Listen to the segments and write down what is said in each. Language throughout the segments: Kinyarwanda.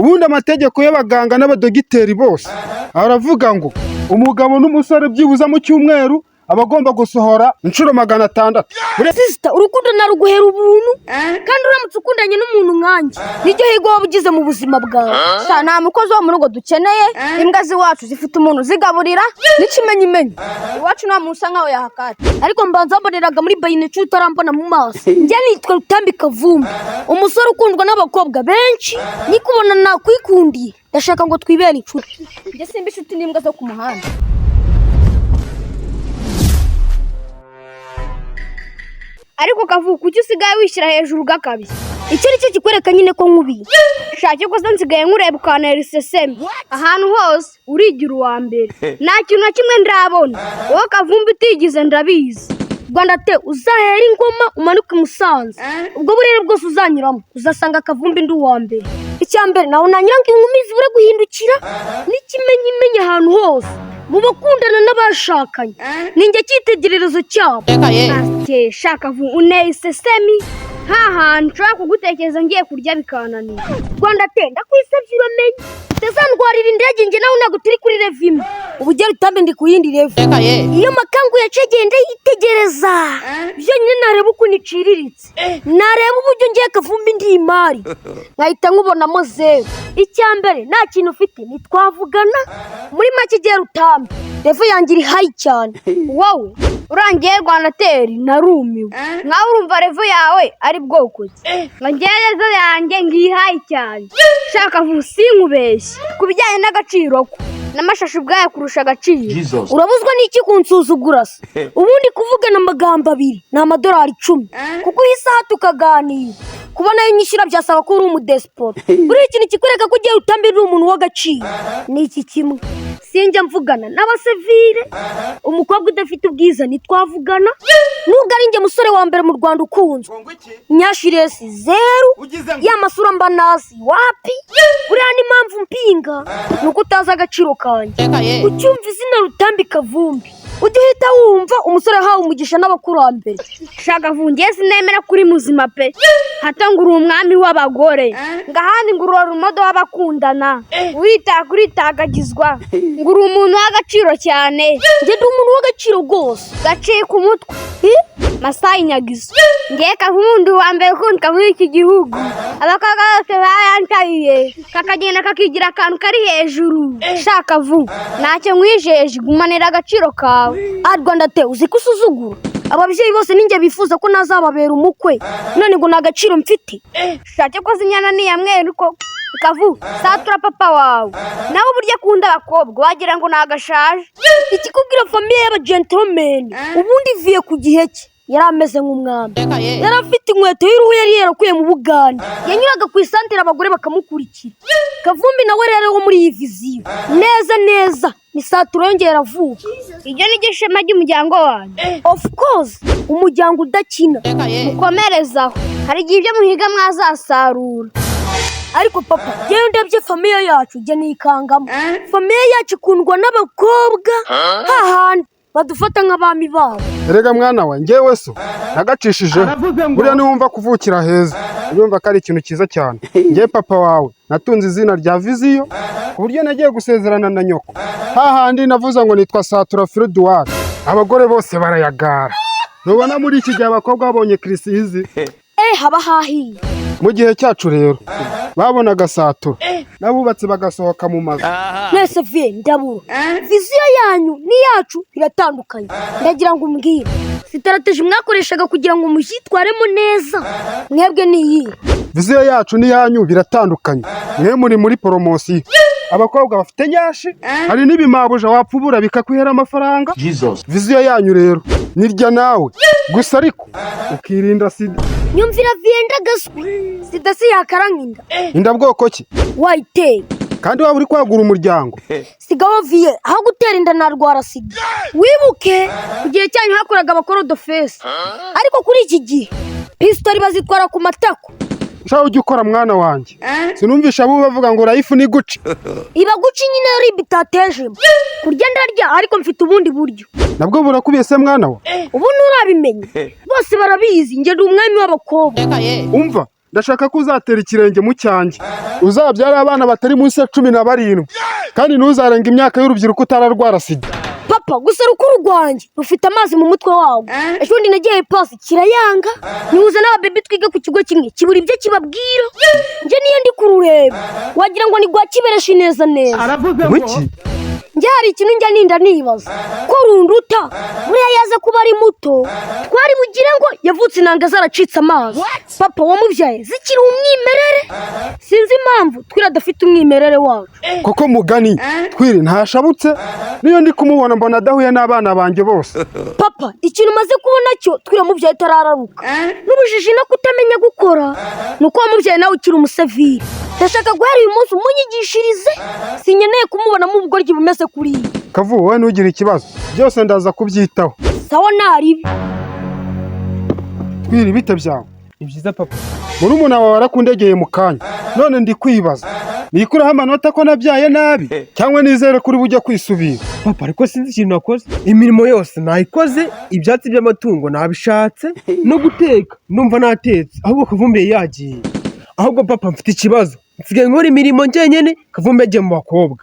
ubundi amategeko y'abaganga n'abadogiteri bose aravuga ngo umugabo n'umusore byibuza mu cyumweru abagomba gusohora inshuro 600. Sister, urukundo naruguhera ubuntu kandi uramutse ukundanye n'umuntu nkanjye nijyo higo wabugize mu buzima bwawe. Nta mukozi wo mu rugo dukeneye, imbwa ziwacu zifite umuntu zigaburira n'ikimenyimenyi. Iwacu nta muntu usa nkaho yahakata, ariko mbanza mboneraga muri bayinecu utarambona mu maso. Njye nitwa Rutambi Kavumbi, umusore ukundwa n'abakobwa benshi, nikubona nakwikundiye ndashaka ngo twibere inshuti. Njye simba inshuti n'imbwa zo ku muhanda. Ariko kavuka ucyo usigaye wishyira hejuru gakabisa. Icyo nicyo kikwereka nyine ko nkubiye. Shake ko nsigaye nkureba ukanera iseseme. Ahantu hose urigira uwa mbere. Nta kintu na kimwe ndabona. Wowe Kavumbi utigize ndabizi. Rwanda te uzahera ingoma umanuke Musanze. Ubwo burere bwose uzanyuramo uzasanga Kavumbi ndi uwa mbere. Icyambere naho nanyanga inkumi zibure guhindukira n'ikimenyimenyi ahantu hose. Mu bakundana n'abashakanye ninjye cyitegererezo cyabo. Ate shaka vu uneye isesemi haha nshaka kugutekereza ngiye kurya bikananira. Rwanda te ndakwisabye uramenye utazandwarira indege nge nawe ntago turi kuri revime. Ubugero utambe ndi kuyindi rev. Iyo makangu yacegende yitegereza byo nyine nareba uko niciriritse. Nareba uburyo ngiye Kavumbi ndi imari nkahita nkubonamo zero. Icyambere nta kintu ufite nitwavugana muri make giye Rutambi revo yanjye iri high cyane. Wowe urangiye Rwanda teri narumiwe nkaho urumva revo yawe ari bwoko ki? Ngerezo yanjye ngi high cyane. Shaka vusinkubeshye kubijyanye n'agaciro ko n'amashashi ubwaye kurusha agaciro. Urabuzwa n'iki kunsuzugura se? Ubundi kuvugana amagambo abiri ni $10 kuko isaha tukaganira. Kubona yinyishira byasaba ko uri umudespot. Buri ikintu kikwereka ko ugiye utambira umuntu w'agaciro ni iki kimwe. Sinjya mvugana n'abasivile, umukobwa udafite ubwiza nitwavugana. Nubwo ari nge musore wa mbere mu Rwanda ukunzwe. Nyashiresi zero ya masura mbanasi wapi? Buriya ni mpamvu mpinga nuko utaza agaciro kanje. Ucyumva izina Rutambi Kavumbi udihita wumva umusore hawe umugisha n'abakurambere. Shaka vungiye sinemera kuri muzima pe. Hatangura umwami w'abagore ngahandi ngurura rumodo w'abakundana wita kuri tagagizwa nguru umuntu w'agaciro cyane. Nge ndi umuntu w'agaciro gose gaciye ku mutwe Masai Nyagiso. Nge Kavumbi wa mbere kundwa muri iki gihugu. Abakobwa bose bayantaye kakagenda kakigira akantu kari hejuru. Shaka vu ntacyo nkwijeje gumanira agaciro kawe. Rwanda te uzikusuzugura ababyeyi bose ninjye bifuza ko nazababera umukwe none ngo nagaciro mfite. Shake ko zinyana ni yamweru ko Kavu satura papa wawe nawe burya kunda abakobwa wagira ngo nagashaje. Ikikubwira famille y'aba gentlemen ubundi viye ku gihe cye yari ameze nk'umwami. Yari afite inkweto y'uruhu yari yarakuye mu Buganda. Yanyuraga ku isantere abagore bakamukurikira. Kavumbi nawe rero wo muri iyi viziyo neza ni satura yongera vuba. Iryo ni gishema ry'umuryango wanjye. Of course umuryango udakina mukomerezaho hari igihe ibyo muhiga mwazasarura. Ariko papa yewe ndabye famille yacu jye nikangamo. Famille yacu ikundwa n'abakobwa hahandi badufata nk'abami babo. Erega mwana wa ngewe so nagacishije buriya niwumva kuvukira heza urumva ko ari ikintu cyiza cyane. Ngiye papa wawe natunze izina rya viziyo ku buryo nagiye gusezerana na nyoko hahandi navuze ngo nitwa Satura Fredouard. Abagore bose barayagara. Nubona muri iki gihe abakobwa babonye Krisizi haba hahiye. Mu gihe cyacu rero babonaga Satura nabubatse bagasohoka mu mazu. Mwese vie ndabura viziyo yanyu ni yacu biratandukanye. Ndagira ngo umbwire strategy mwakoreshaga kugira ngo mushyitwaremo neza mwebwe ni iyi. Viziyo yacu ni yanyu biratandukanye. Mwe muri muri promotion abakobwa bafite nyashi hari n'ibimabuja wapfubura bikakwihera amafaranga. Viziyo yanyu rero nirya nawe gusa ariko ukirinda sida. Nyumvira vienda gaswe sida si yakaranginda. Inda bwoko ki? White kandi waba uri kwagura umuryango. Sigaho vie aho gutera inda narwara sida. Wibuke kugihe cyanyu hakoraga abakorodo face ariko kuri iki gihe pistol bazitwara ku matako. Shaho ujye ukora mwana wanjye. Sinumvisha abo bavuga ngo life ni guci. Iba guci nyine ari bitateje. Kurya ndarya ariko mfite ubundi buryo. Nabwo burakubiye se mwana wa? Ubu nurabimenye. Bose barabizi nge ndi umwami w'abakobwa. Umva ndashaka ko uzatera ikirenge mu cyanjye uzabyara abana batari munsi ya 17 kandi ntuzarenga imyaka y'urubyiruko utararwara sida. papa gusa rukuru rwanjye rufite amazi mu mutwe wawo. ejo ndi nagiye pasi kirayanga nihuza n'ababebi twiga ku kigo kimwe kibura ibyo kibabwira njye niyo ndi kurureba wagira ngo ni rwa kiberesha neza neza. Wiki njye hari ikintu njya ninda nibaza ko runduta buriya yaza kuba ari muto twari bugire ngo yavutse inanga zaracitse amazi. papa wamubyaye zikiri umwimerere sinzi impamvu twira adafite umwimerere wacu. koko mugani twiri ntashabutse niyo ndi kumubona mbona adahuye n'abana banjye bose. papa ikintu maze kubona cyo twira mubyaye tarararuka n'ubujiji no kutamenya gukora nuko wamubyaye nawe ukiri umuseviri. ndashaka guhera uyu munsi umunyigishirize sinkeneye kumubonamo ubugoryi bumeze kuriya. Kavu wowe ntugire ikibazo byose ndaza kubyitaho. sawa naribi twiri bite byawe? Ni byiza papa. Murumuna wawe warakundegeye mu kanya none ndi kwibaza nikuraho amanota ko nabyaye nabi cyangwa nizere kuri bujya kwisubira. Papa ariko sinzi ikintu nakoze, imirimo yose nayikoze, ibyatsi by'amatungo nabishatse no guteka numva natetse ahubwo Kavumbi yagiye. Ahubwo papa mfite ikibazo nsigaye nkora imirimo njyenyene Kavumbi yagiye mu bakobwa.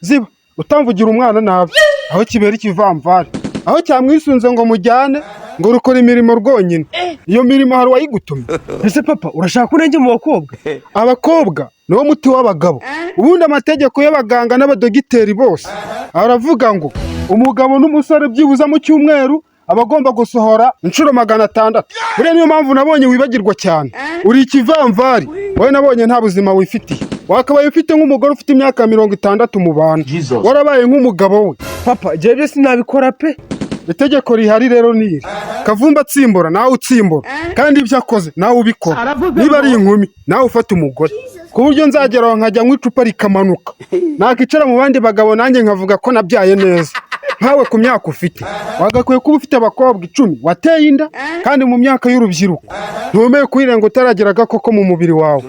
Ziba utamvugira umwana nabi aho kibera ikivamvari aho cyamwisunze ngo mujyane ngo rukora imirimo rwonyine. iyo mirimo hari wayigutumye. Ese papa urashaka ko najya mu bakobwa? Abakobwa niwo muti w'abagabo. ubundi amategeko y'abaganga n'abadogiteri bose aravuga ngo umugabo n'umusore byibuza mu cyumweru abagomba gusohora inshuro 600. buriya niyo mpamvu nabonye wibagirwa cyane uri ikivamvari. wowe nabonye nta buzima wifitiye wakabaye ufite nk'umugore ufite imyaka 60 mu bantu warabaye nk'umugabo we. Papa je byose nabikora pe. itegeko rihari rero niri Kavumbi atsimbura nawe utsimbura kandi ibyo akoze nawe ubikora. niba ari inkumi nawe ufata umugore ku buryo nzageraho nkajya nk'icupa rikamanuka nakicara mu bandi bagabo nanjye nkavuga ko nabyaye neza. nkawe ku myaka ufite wagakwiye kuba ufite abakobwa 10 wateye inda kandi mu myaka y'urubyiruko ntumeye kuyirenga utaragera agakoko mu mubiri wawe.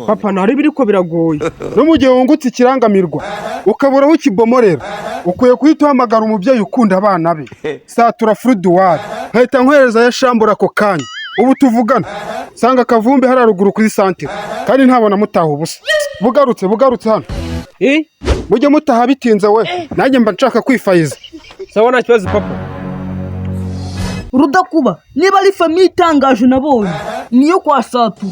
Papa nari biriko biragoye no mu gihe wungutse ikirangamirwa ukaburaho ukibomorera ukwiye kuhita uhamagara umubyeyi ukunda abana be satura Fruduwari nkahita nkwereza ya shambura ako kanya. ubu tuvugana sanga Kavumbi hararuguru kuri santere kandi ntabona mutaha ubusa. bugarutse hano mujye mutaha bitinze we nanjye mba nshaka kwifayiza. sawa nta kibazo papa. Rudakuba niba ari famiye itangaje nabonye niyo kwa Satura.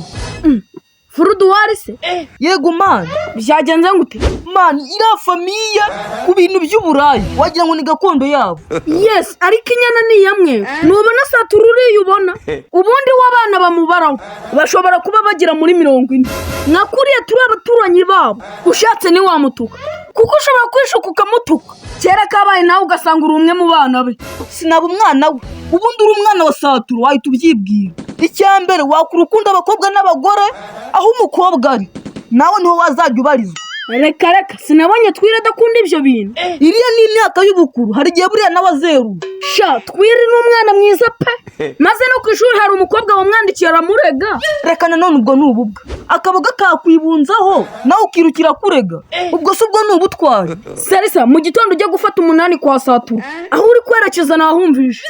Fruduwari se yego man byagenze gute? man ira famiye ku bintu by'uburayi wagira ngo ni gakondo yabo. yes ariko inyana ni yamwe nubona Satura uriyubona ubundi w'abana bamubaraho bashobora kuba bagira muri 40. nakuriye turi abaturanyi babo ushatse ni wamutuka kuko ushobora kwishuka ukamutuka kera kabaye nawe ugasanga uri umwe mu bana be. sinaba umwana we ubundi uri umwana wa Satura wahita ubyibwira. icyambere wakura ukunda abakobwa n'abagore aho umukobwa ari nawe niho wazajya ubarizwa. reka sinabonye twira adakunda ibyo bintu. iriya ni imyaka y'ubukuru hari igihe buriya nawe azeru. sha twira ni umwana mwiza pe maze no ku ishuri hari umukobwa wamwandikiye aramurega. reka nanone ubwo ni ububwa akaboga kakwibunzaho nawe ukirukira kurega ubwo si ubwo ni ubutwari. Sarisa mu gitondo ujya gufata 8 kwa Satura aho uri kwerekeza nahumvisha.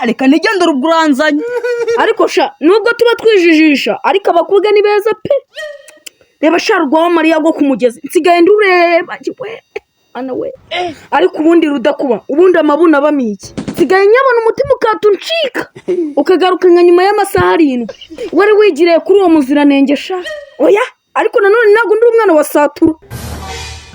reka nigende ruburanzanye ariko sha nubwo tuba twijijisha ariko abakobwa ni beza pe. reba sharwa Mariya go kumugezi nsigaye ndureba we ana we ariko ubundi Rudakuba ubundi amabuna bamiki nsigaye nyabona umutima ukatuncika ukagaruka nka nyuma y'amasaha 7 wari wigiriye kuri uwo muziranenge sha. oya ariko nanone ntago ndi umwana wa Satura.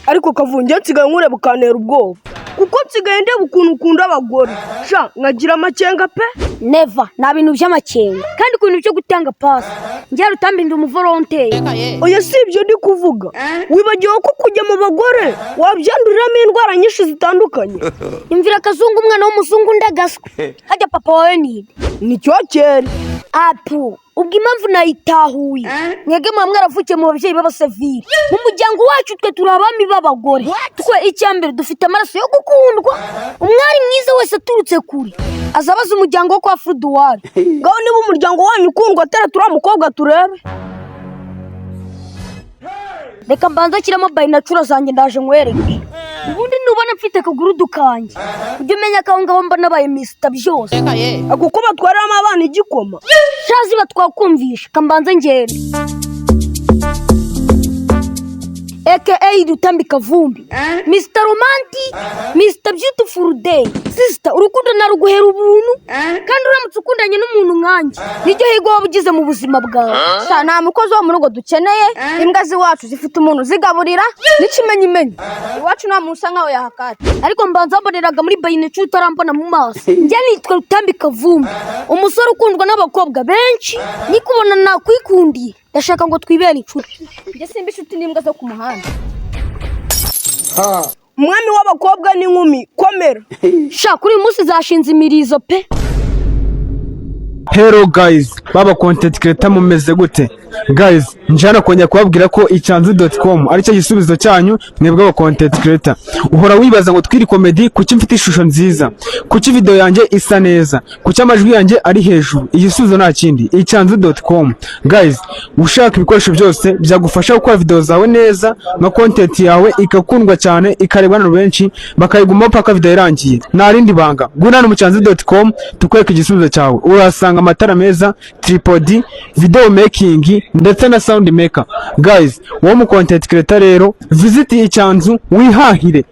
ariko Kavunge nsigaye nkureba ukantera ubwoba kuko nsigaye ndeba ukuntu ukunda abagore sha nkagira amakenga pe. neva nta bintu by'amakenga kandi ku bintu byo gutanga pasi njye rutambinda umuvolonteri. oya si ibyo ndi kuvuga wibagiwe ko kujya mu bagore wabyanduriramo indwara nyinshi zitandukanye. imvira akazungu umwana w'umuzungu ndagaswe hajya papa wawe nicyo kera apu ubwo impamvu nayitahuye mwege mwaravukiye mu babyeyi b'abasivili mu muryango wacu twe turi abami b'abagore twe icyambere dufite amaraso yo gukundwa. umwari mwiza wese aturutse kure azabaza umuryango wo kwa Fruduwari ngaho niba umuryango wanyu ukundwa atera turi umukobwa turebe. reka mbanza kiramo bayinacura zanjye ndaje nkwereke. ubundi nubona mfite akagurudu kanjye ujye umenya ko aho ngaho mba nabaye misita byose. kuko batwaramo abana igikoma. shazi batwakumvisha kambanze ngende. aka Rutambi Kavumbi, Mr. Romantic, Mr. Beautiful Day. Sister, urukundo naruguhera ubuntu kandi uramutse ukundanye n'umuntu nkanjye nijyo higo wabugize mu buzima bwawe. Nta mukozi wo mu rugo dukeneye, imbwa ziwacu zifite umuntu zigaburira n'ikimenyimenyi. Iwacu nta muntu usa nkaho yahakata, ariko mbanza mboneraga muri bayinecu utarambona mu maso. Njye nitwa Rutambi Kavumbi, umusore ukundwa n'abakobwa benshi, nikubona nakwikundiye ndashaka ngo twibere inshuti. Njye simba inshuti n'imbwa zo ku muhanda. Umwami w'abakobwa n'inkumi komera. Kuri uyu munsi zashinze imirizo pe. Hello guys, baba content creator mumeze gute? Guys, njana kongera kubabwira ko icyanzu.com ari cyo gisubizo cyanyu mwebwe aba content creator. Uhora wibaza ngo twiri comedy kuki mfite ishusho nziza, kuki video yanjye isa neza, kuki amajwi yanjye ari hejuru. Igisubizo nta kindi, icyanzu.com. Guys, ushaka ibikoresho byose byagufasha gukora video zawe neza, na content yawe ikakundwa cyane, ikarebwa n'abantu benshi, bakayiguma paka video irangiye. Nta rindi banga. Guna mu icyanzu.com tukwereka igisubizo cyawe. Urasanga amatara meza, tripod, video making ndetse na sound maker. Guys, wowe mu content creator rero visit icyanzu wihahire.